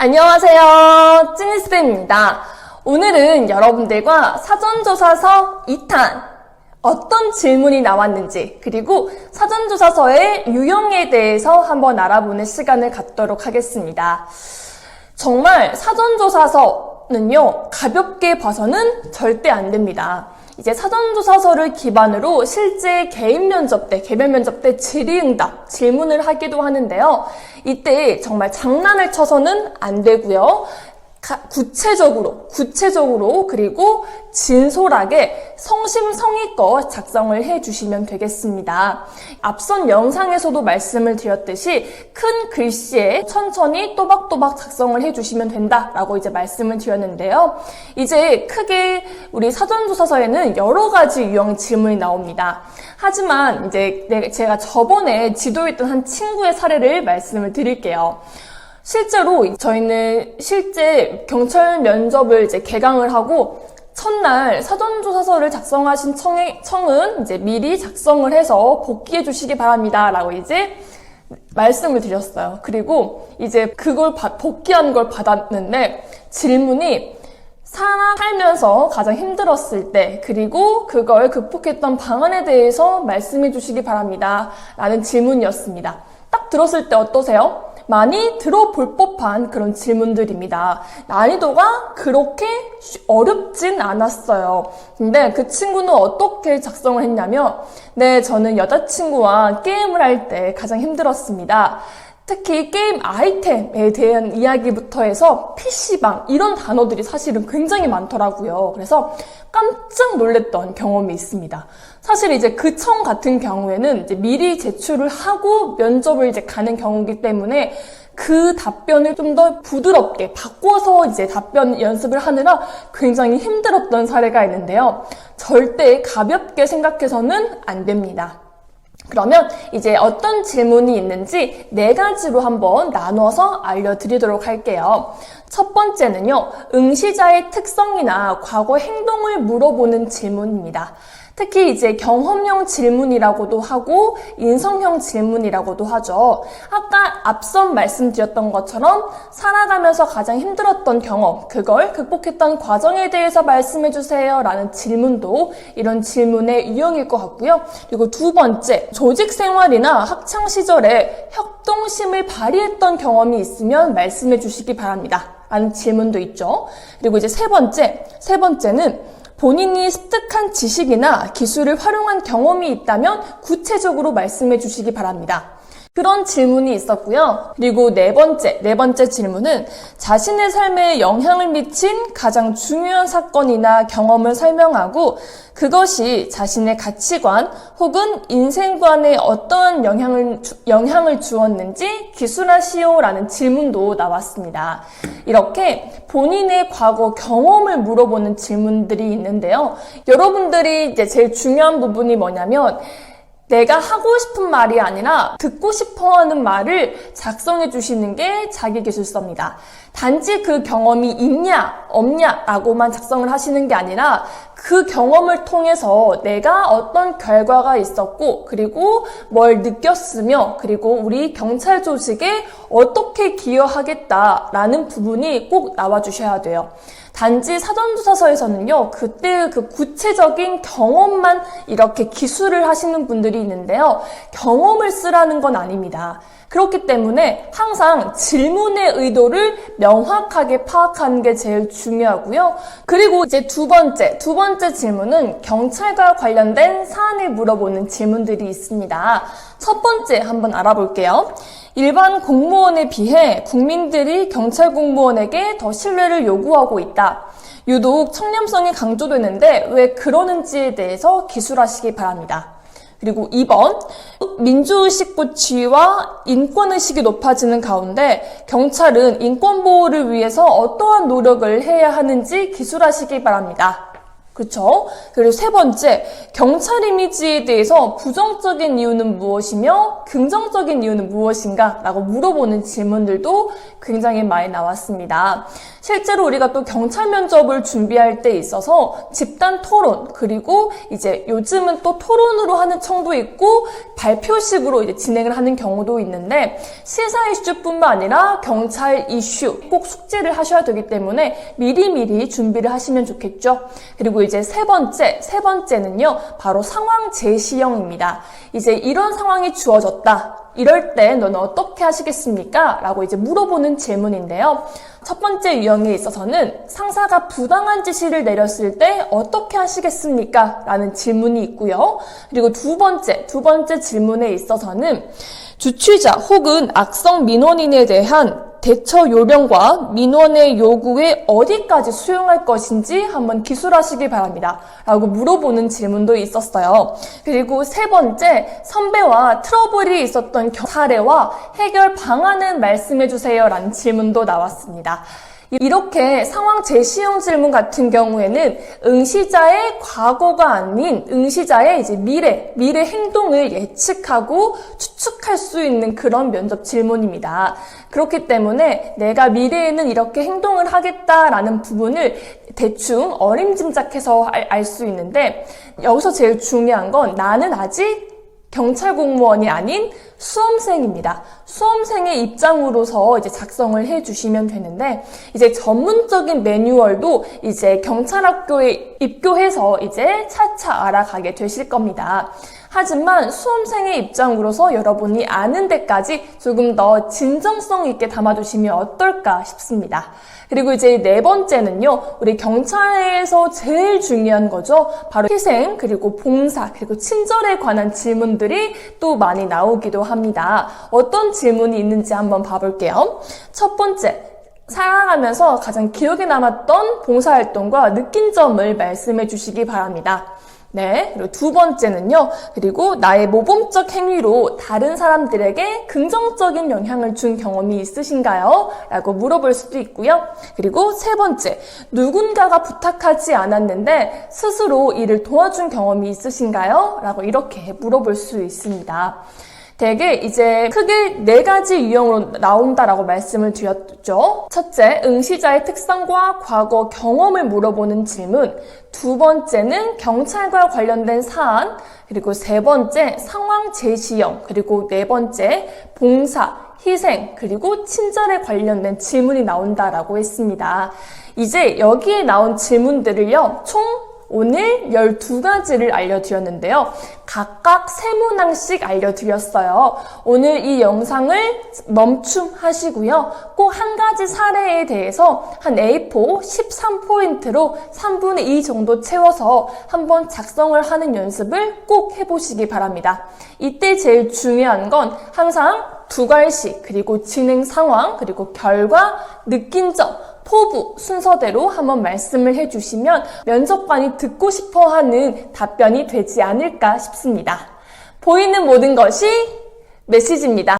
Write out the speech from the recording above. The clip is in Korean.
안녕하세요. 찐이쌤입니다. 오늘은 여러분들과 사전조사서 2탄 어떤 질문이 나왔는지 그리고 사전조사서의 유형에 대해서 한번 알아보는 시간을 갖도록 하겠습니다. 정말 사전조사서는요, 가볍게 봐서는 절대 안 됩니다. 이제 사전조사서를 기반으로 실제 개인 면접 때, 개별 면접 때 질의응답, 질문을 하기도 하는데요. 이때 정말 장난을 쳐서는 안 되고요. 구체적으로 그리고 진솔하게 성심성의껏 작성을 해주시면 되겠습니다. 앞선 영상에서도 말씀을 드렸듯이 큰 글씨에 천천히 또박또박 작성을 해주시면 된다라고 이제 말씀을 드렸는데요. 이제 크게 우리 사전조사서에는 여러 가지 유형 질문이 나옵니다. 하지만 이제 제가 저번에 지도했던 한 친구의 사례를 말씀을 드릴게요. 실제로 저희는 실제 경찰 면접을 이제 개강을 하고 첫날 사전조사서를 작성하신 청은 이제 미리 작성을 해서 복귀해 주시기 바랍니다 라고 이제 말씀을 드렸어요. 그리고 이제 그걸 복귀한 걸 받았는데 질문이 살면서 가장 힘들었을 때 그리고 그걸 극복했던 방안에 대해서 말씀해 주시기 바랍니다 라는 질문이었습니다. 딱 들었을 때 어떠세요? 많이 들어볼 법한 그런 질문들입니다. 난이도가 그렇게 어렵진 않았어요. 근데 그 친구는 어떻게 작성을 했냐면, 네, 저는 여자친구와 게임을 할 때 가장 힘들었습니다. 특히 게임 아이템에 대한 이야기부터 해서 PC방 이런 단어들이 사실은 굉장히 많더라고요. 그래서 깜짝 놀랐던 경험이 있습니다. 사실 이제 그 청 같은 경우에는 이제 미리 제출을 하고 면접을 이제 가는 경우이기 때문에 그 답변을 좀 더 부드럽게 바꿔서 이제 답변 연습을 하느라 굉장히 힘들었던 사례가 있는데요. 절대 가볍게 생각해서는 안 됩니다. 그러면 이제 어떤 질문이 있는지 4가지로 한번 나눠서 알려드리도록 할게요. 첫 번째는요, 응시자의 특성이나 과거 행동을 물어보는 질문입니다. 특히 이제 경험형 질문이라고도 하고 인성형 질문이라고도 하죠. 아까 앞선 말씀드렸던 것처럼 살아가면서 가장 힘들었던 경험, 그걸 극복했던 과정에 대해서 말씀해 주세요 라는 질문도 이런 질문의 유형일 것 같고요. 그리고 두 번째, 조직 생활이나 학창 시절에 협동심을 발휘했던 경험이 있으면 말씀해 주시기 바랍니다 라는 질문도 있죠. 그리고 이제 세 번째는 본인이 습득한 지식이나 기술을 활용한 경험이 있다면 구체적으로 말씀해 주시기 바랍니다. 그런 질문이 있었고요. 그리고 네 번째 질문은 자신의 삶에 영향을 미친 가장 중요한 사건이나 경험을 설명하고 그것이 자신의 가치관 혹은 인생관에 어떠한 영향을 주었는지 기술하시오라는 질문도 나왔습니다. 이렇게 본인의 과거 경험을 물어보는 질문들이 있는데요. 여러분들이 이제 제일 중요한 부분이 뭐냐면 내가 하고 싶은 말이 아니라 듣고 싶어하는 말을 작성해 주시는 게 자기계술서입니다. 단지 그 경험이 있냐 없냐라고만 작성을 하시는 게 아니라 그 경험을 통해서 내가 어떤 결과가 있었고 그리고 뭘 느꼈으며 그리고 우리 경찰 조직에 어떻게 기여하겠다라는 부분이 꼭 나와 주셔야 돼요. 단지 사전조사서에서는요, 그때 그 구체적인 경험만 이렇게 기술을 하시는 분들이 있는데요. 경험을 쓰라는 건 아닙니다. 그렇기 때문에 항상 질문의 의도를 명확하게 파악하는 게 제일 중요하고요. 그리고 이제 두 번째 질문은 경찰과 관련된 사안을 물어보는 질문들이 있습니다. 첫 번째 한번 알아볼게요. 일반 공무원에 비해 국민들이 경찰 공무원에게 더 신뢰를 요구하고 있다. 유독 청렴성이 강조되는데 왜 그러는지에 대해서 기술하시기 바랍니다. 그리고 2번, 민주의식보 지위와 인권의식이 높아지는 가운데 경찰은 인권보호를 위해서 어떠한 노력을 해야 하는지 기술하시기 바랍니다. 그렇죠? 그리고 세 번째, 경찰 이미지에 대해서 부정적인 이유는 무엇이며 긍정적인 이유는 무엇인가? 라고 물어보는 질문들도 굉장히 많이 나왔습니다. 실제로 우리가 또 경찰 면접을 준비할 때 있어서 집단 토론, 그리고 이제 요즘은 또 토론으로 하는 청도 있고 발표식으로 이제 진행을 하는 경우도 있는데, 시사 이슈뿐만 아니라 경찰 이슈 꼭 숙지를 하셔야 되기 때문에 미리미리 준비를 하시면 좋겠죠. 그리고 이제 세 번째는요, 바로 상황 제시형입니다. 이제 이런 상황이 주어졌다. 이럴 때 너는 어떻게 하시겠습니까? 라고 이제 물어보는 질문인데요. 첫 번째 유형에 있어서는 상사가 부당한 지시를 내렸을 때 어떻게 하시겠습니까? 라는 질문이 있고요. 그리고 두 번째 질문에 있어서는 주취자 혹은 악성 민원인에 대한 대처 요령과 민원의 요구에 어디까지 수용할 것인지 한번 기술하시길 바랍니다. 라고 물어보는 질문도 있었어요. 그리고 세 번째, 선배와 트러블이 있었던 사례와 해결 방안을 말씀해주세요. 라는 질문도 나왔습니다. 이렇게 상황 제시형 질문 같은 경우에는 응시자의 과거가 아닌 응시자의 이제 미래 행동을 예측하고 추측할 수 있는 그런 면접 질문입니다. 그렇기 때문에 내가 미래에는 이렇게 행동을 하겠다라는 부분을 대충 어림짐작해서 알 수 있는데, 여기서 제일 중요한 건 나는 아직 경찰 공무원이 아닌 수험생입니다. 수험생의 입장으로서 이제 작성을 해주시면 되는데, 이제 전문적인 매뉴얼도 이제 경찰학교에 입교해서 이제 차차 알아가게 되실 겁니다. 하지만 수험생의 입장으로서 여러분이 아는 데까지 조금 더 진정성 있게 담아두시면 어떨까 싶습니다. 그리고 이제 네 번째는요, 우리 경찰에서 제일 중요한 거죠. 바로 희생, 그리고 봉사, 그리고 친절에 관한 질문들이 또 많이 나오기도 합니다. 어떤 질문이 있는지 한번 봐볼게요. 첫 번째, 살아가면서 가장 기억에 남았던 봉사활동과 느낀 점을 말씀해 주시기 바랍니다. 네, 그리고 두 번째는요, 그리고 나의 모범적 행위로 다른 사람들에게 긍정적인 영향을 준 경험이 있으신가요? 라고 물어볼 수도 있고요. 그리고 세 번째, 누군가가 부탁하지 않았는데 스스로 일을 도와준 경험이 있으신가요? 라고 이렇게 물어볼 수 있습니다. 대개 이제 크게 4가지 유형으로 나온다라고 말씀을 드렸죠. 첫째, 응시자의 특성과 과거 경험을 물어보는 질문. 두 번째는 경찰과 관련된 사안. 그리고 세 번째, 상황 제시형. 그리고 네 번째, 봉사, 희생, 그리고 친절에 관련된 질문이 나온다라고 했습니다. 이제 여기에 나온 질문들을요, 총 오늘 12가지를 알려드렸는데요. 각각 3문항씩 알려드렸어요. 오늘 이 영상을 멈춤하시고요. 꼭 한 가지 사례에 대해서 한 A4 13포인트로 3분의 2 정도 채워서 한번 작성을 하는 연습을 꼭 해보시기 바랍니다. 이때 제일 중요한 건 항상 2갈씩, 그리고 진행 상황, 그리고 결과, 느낀 점, 포부 순서대로 한번 말씀을 해주시면 면접관이 듣고 싶어하는 답변이 되지 않을까 싶습니다. 보이는 모든 것이 메시지입니다.